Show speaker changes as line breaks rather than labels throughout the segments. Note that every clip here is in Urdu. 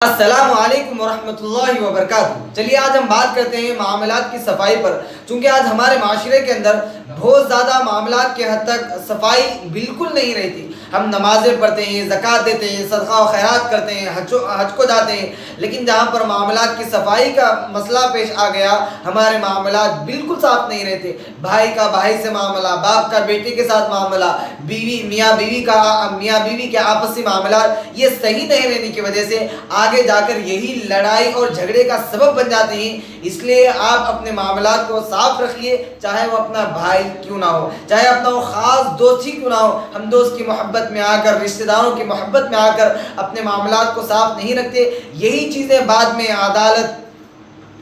السلام علیکم ورحمۃ اللہ وبرکاتہ۔ چلیے آج ہم بات کرتے ہیں معاملات کی صفائی پر، چونکہ آج ہمارے معاشرے کے اندر بہت زیادہ معاملات کے حد تک صفائی بالکل نہیں رہتی۔ ہم نمازیں پڑھتے ہیں، زکوٰۃ دیتے ہیں، صدقہ و خیرات کرتے ہیں، حج کو جاتے ہیں، لیکن جہاں پر معاملات کی صفائی کا مسئلہ پیش آ گیا، ہمارے معاملات بالکل صاف نہیں رہتے۔ بھائی کا بھائی سے معاملہ، باپ کا بیٹے کے ساتھ معاملہ، میاں بیوی کے آپسی معاملات یہ صحیح نہیں رہنے کی وجہ سے آگے جا کر یہی لڑائی اور جھگڑے کا سبب بن جاتے ہیں۔ اس لیے آپ اپنے معاملات کو صاف رکھیے، چاہے وہ اپنا بھائی کیوں نہ ہو، چاہے اپنا وہ خاص دوست ہی کیوں نہ ہو۔ ہم دوست کی محبت میں آ کر، رشتہ داروں کی محبت میں آ کر اپنے معاملات کو صاف نہیں رکھتے، یہی چیزیں بعد میں عدالت،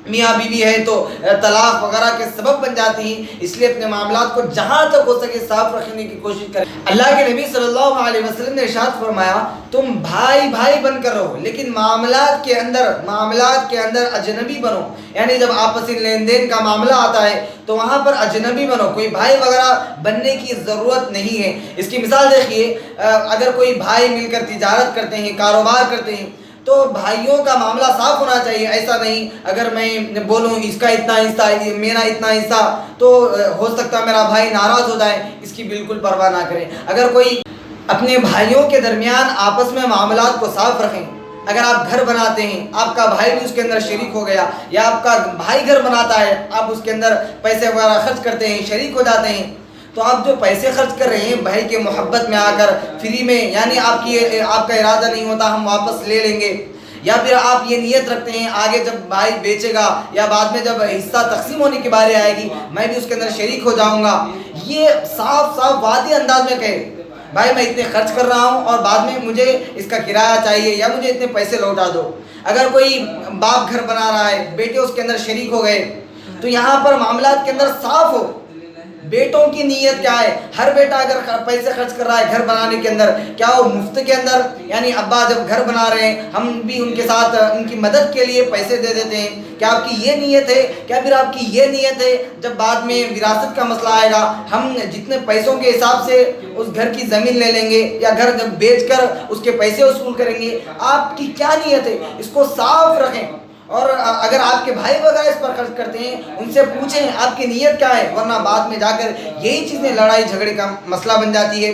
میاں بیوی ہے تو طلاق وغیرہ کے سبب بن جاتی ہیں۔ اس لیے اپنے معاملات کو جہاں تک ہو سکے صاف رکھنے کی کوشش کریں۔ اللہ کے نبی صلی اللہ علیہ وسلم نے ارشاد فرمایا، تم بھائی بھائی بن کر رہو، لیکن معاملات کے اندر اجنبی بنو۔ یعنی جب آپسی لین دین کا معاملہ آتا ہے تو وہاں پر اجنبی بنو، کوئی بھائی وغیرہ بننے کی ضرورت نہیں ہے۔ اس کی مثال دیکھیے، اگر کوئی بھائی مل کر تجارت کرتے ہیں، کاروبار کرتے ہیں، تو بھائیوں کا معاملہ صاف ہونا چاہیے۔ ایسا نہیں اگر میں بولوں اس کا اتنا حصہ، میرا اتنا حصہ، تو ہو سکتا ہے میرا بھائی ناراض ہو جائے، اس کی بالکل پرواہ نہ کریں۔ اگر کوئی اپنے بھائیوں کے درمیان آپس میں معاملات کو صاف رکھیں۔ اگر آپ گھر بناتے ہیں، آپ کا بھائی بھی اس کے اندر شریک ہو گیا، یا آپ کا بھائی گھر بناتا ہے، آپ اس کے اندر پیسے وغیرہ خرچ کرتے ہیں، شریک ہو جاتے ہیں، تو آپ جو پیسے خرچ کر رہے ہیں بھائی کے محبت میں آ کر فری میں، یعنی آپ کا ارادہ نہیں ہوتا ہم واپس لے لیں گے، یا پھر آپ یہ نیت رکھتے ہیں آگے جب بھائی بیچے گا یا بعد میں جب حصہ تقسیم ہونے کی باری آئے گی میں بھی اس کے اندر شریک ہو جاؤں گا، یہ صاف واضح انداز میں کہے بھائی میں اتنے خرچ کر رہا ہوں اور بعد میں مجھے اس کا کرایہ چاہیے یا مجھے اتنے پیسے لوٹا دو۔ اگر کوئی باپ گھر بنا رہا ہے، بیٹے اس کے اندر شریک ہو گئے، تو یہاں پر معاملات کے اندر صاف ہو، بیٹوں کی نیت کیا ہے۔ ہر بیٹا اگر پیسے خرچ کر رہا ہے گھر بنانے کے اندر، کیا وہ مفت کے اندر، یعنی ابا جب گھر بنا رہے ہیں ہم بھی ان کے ساتھ ان کی مدد کے لیے پیسے دے دیتے ہیں، کیا آپ کی یہ نیت ہے؟ کیا پھر آپ کی یہ نیت ہے جب بعد میں وراثت کا مسئلہ آئے گا ہم جتنے پیسوں کے حساب سے اس گھر کی زمین لے لیں گے یا گھر جب بیچ کر اس کے پیسے وصول کریں گے؟ آپ کی کیا نیت ہے؟ اس کو صاف رکھیں۔ اور اگر آپ کے بھائی وغیرہ اس پر خرچ کرتے ہیں ان سے پوچھیں آپ کی نیت کیا ہے، ورنہ بعد میں جا کر یہی چیزیں لڑائی جھگڑے کا مسئلہ بن جاتی ہے۔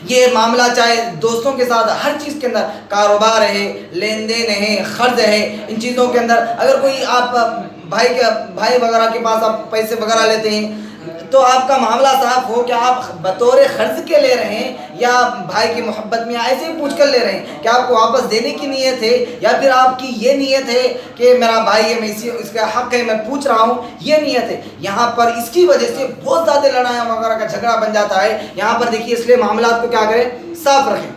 یہ معاملہ چاہے دوستوں کے ساتھ، ہر چیز کے اندر، کاروبار ہے، لین دین ہے، قرض ہے، ان چیزوں کے اندر اگر کوئی آپ بھائی وغیرہ کے پاس آپ پیسے وغیرہ لیتے ہیں تو آپ کا معاملہ صاف ہو کہ آپ بطور قرض کے لے رہے ہیں یا بھائی کی محبت میں ایسے ہی پوچھ کر لے رہے ہیں، کیا آپ کو واپس دینے کی نیت ہے یا پھر آپ کی یہ نیت ہے کہ میرا بھائی ہے میں اس کا حق ہے میں پوچھ رہا ہوں، یہ نیت ہے۔ یہاں پر اس کی وجہ سے بہت زیادہ لڑائیاں وغیرہ کا جھگڑا بن جاتا ہے۔ یہاں پر دیکھیے اس لیے معاملات کو کیا کریں، صاف رکھیں،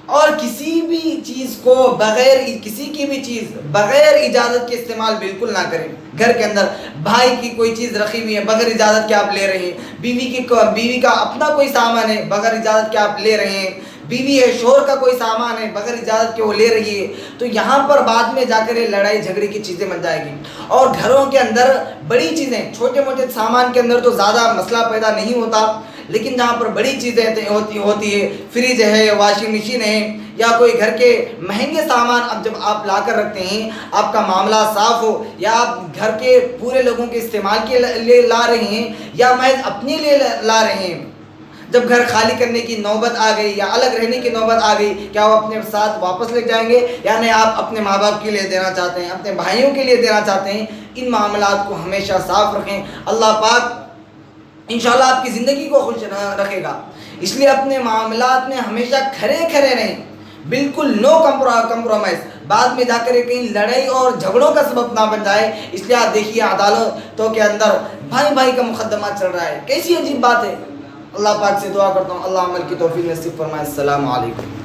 اور کسی بھی چیز کو بغیر اجازت کے استعمال بالکل نہ کریں۔ گھر کے اندر بھائی کی کوئی چیز رکھی ہوئی ہے بغیر اجازت کے آپ لے رہے ہیں، بیوی کا اپنا کوئی سامان ہے بغیر اجازت کے آپ لے رہے ہیں، بیوی ہے شوہر کا کوئی سامان ہے بغیر اجازت کے وہ لے رہی ہے، تو یہاں پر بعد میں جا کر یہ لڑائی جھگڑے کی چیزیں بن جائے گی۔ اور گھروں کے اندر بڑی چیزیں، چھوٹے موٹے سامان کے اندر تو زیادہ مسئلہ پیدا نہیں ہوتا، لیکن جہاں پر بڑی چیزیں ہوتی ہے، فریج ہے، واشنگ مشین ہے، یا کوئی گھر کے مہنگے سامان اب جب آپ لا کر رکھتے ہیں، آپ کا معاملہ صاف ہو، یا آپ گھر کے پورے لوگوں کے استعمال کے لیے لا رہے ہیں یا محض اپنے لیے لا رہے ہیں، جب گھر خالی کرنے کی نوبت آ گئی یا الگ رہنے کی نوبت آ گئی، کیا وہ اپنے ساتھ واپس لے جائیں گے؟ یعنی آپ اپنے ماں باپ کے لیے دینا چاہتے ہیں، اپنے بھائیوں کے لیے دینا چاہتے ہیں، ان معاملات کو ہمیشہ صاف رکھیں۔ اللہ پاک انشاءاللہ آپ کی زندگی کو خوش رکھے گا۔ اس لیے اپنے معاملات میں ہمیشہ کھرے رہیں، بالکل نو کمپرومائز، بعد میں جا کر کہیں لڑائی اور جھگڑوں کا سبب نہ بن جائے۔ اس لیے آپ دیکھیے عدالتوں کے اندر بھائی کا مقدمہ چل رہا ہے، کیسی عجیب بات ہے۔ اللہ پاک سے دعا کرتا ہوں اللہ عمل کی توفیق نصیب فرمائے۔ السلام علیکم۔